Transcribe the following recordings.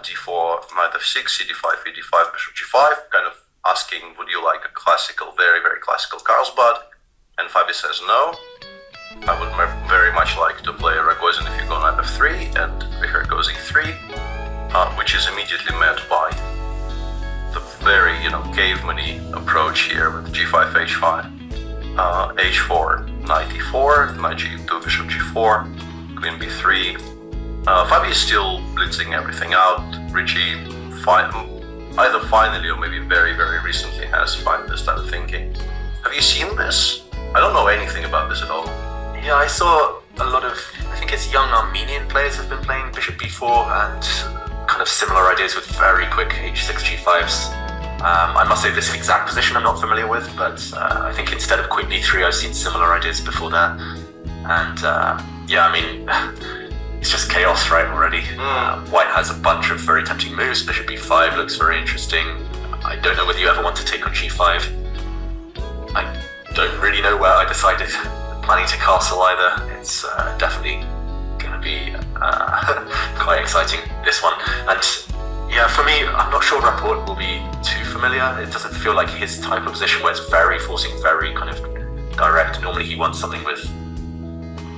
d4, knight f6, cd5, ed5, bishop g5, kind of asking, would you like a classical, very, very classical Carlsbad? And Fabi says no. I would very much like to play Rogozin if you go knight f3, and Richard goes e3, which is immediately met by the very, caveman-y approach here with g5, h5, h4, knight e4, knight g2, bishop g4, queen b3. Fabi is still blitzing everything out. Richie either finally or maybe very, very recently has found this type of thinking. Have you seen this? I don't know anything about this at all. Yeah, I saw a lot of, I think it's young Armenian players have been playing bishop b4 and kind of similar ideas with very quick h6, g5s. I must say this exact position I'm not familiar with, but I think instead of queen b3 I've seen similar ideas before that. And it's just chaos, right, already. White has a bunch of very tempting moves. Bishop b5 looks very interesting. I don't know whether you ever want to take on g5. I don't really know where I decided planning to castle either. It's definitely going to be quite exciting, this one. And yeah, for me, I'm not sure Rapport will be too familiar. It doesn't feel like his type of position where it's very forcing, very kind of direct. Normally he wants something with,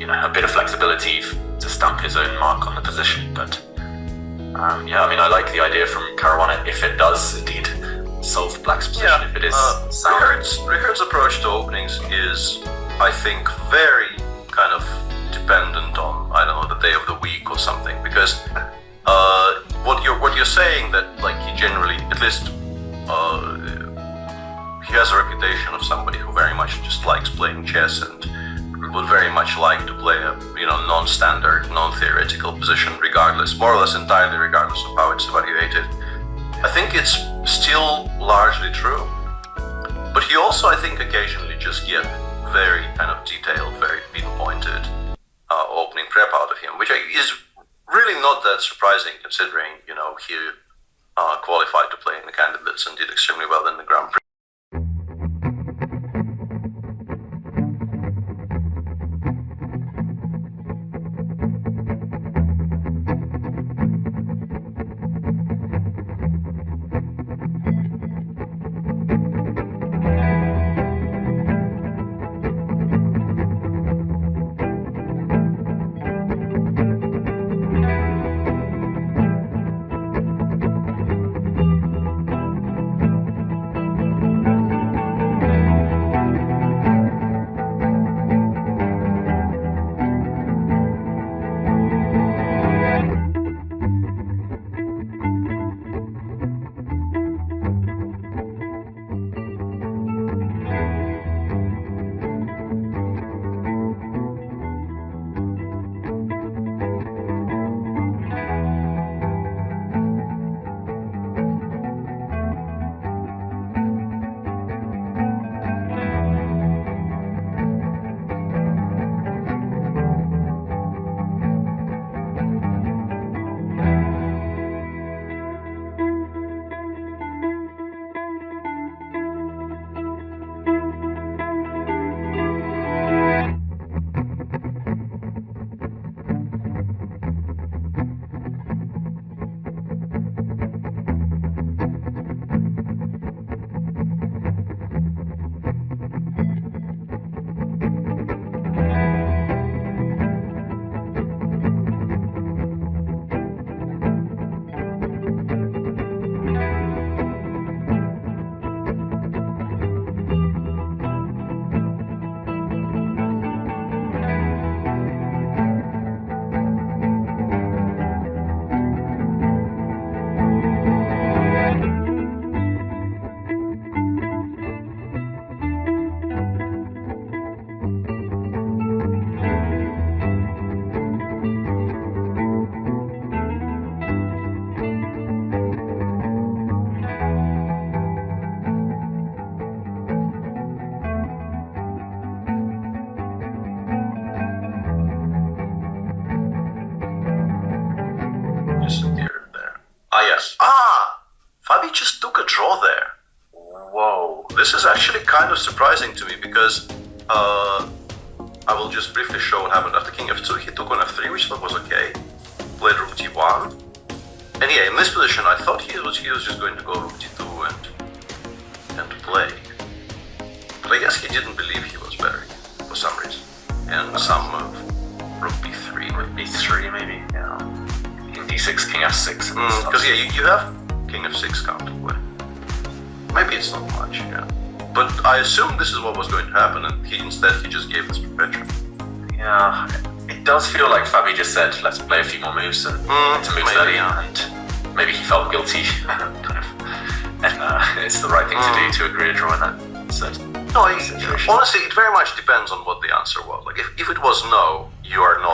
a bit of flexibility to stamp his own mark on the position. But I like the idea from Caruana if it does indeed solve Black's position, if it is sound. Richard's approach to openings is, I think, very kind of dependent on, the day of the week or something, because what you're saying that he generally, at least he has a reputation of somebody who very much just likes playing chess and would very much like to play a non-standard, non-theoretical position more or less entirely regardless of how it's evaluated. I think it's still largely true, but he also, I think, occasionally just get very kind of detailed, very pinpointed opening prep out of him, which is really not that surprising considering, he qualified to play in the candidates and did extremely well in the Grand Prix. Fabi just took a draw there. Whoa. This is actually kind of surprising to me because I will just briefly show what happened after king f2. He took on f3, which was okay. Played rook d1. And yeah, in this position, I thought he was just going to go rook d2 and play. But I guess he didn't believe he was better for some reason. And some move, rook b3. Rook b3 maybe, yeah. King d6, king f6. Because yeah, you have king f6 counterplay. Maybe it's not much, yeah. But I assumed this is what was going to happen, and he just gave this perpetual. Yeah, it does feel like Fabi just said, let's play a few more moves and to move steady, and maybe he felt guilty, kind of. And it's the right thing to do to agree a draw in that No, honestly, it very much depends on what the answer was. Like, if it was no, you are not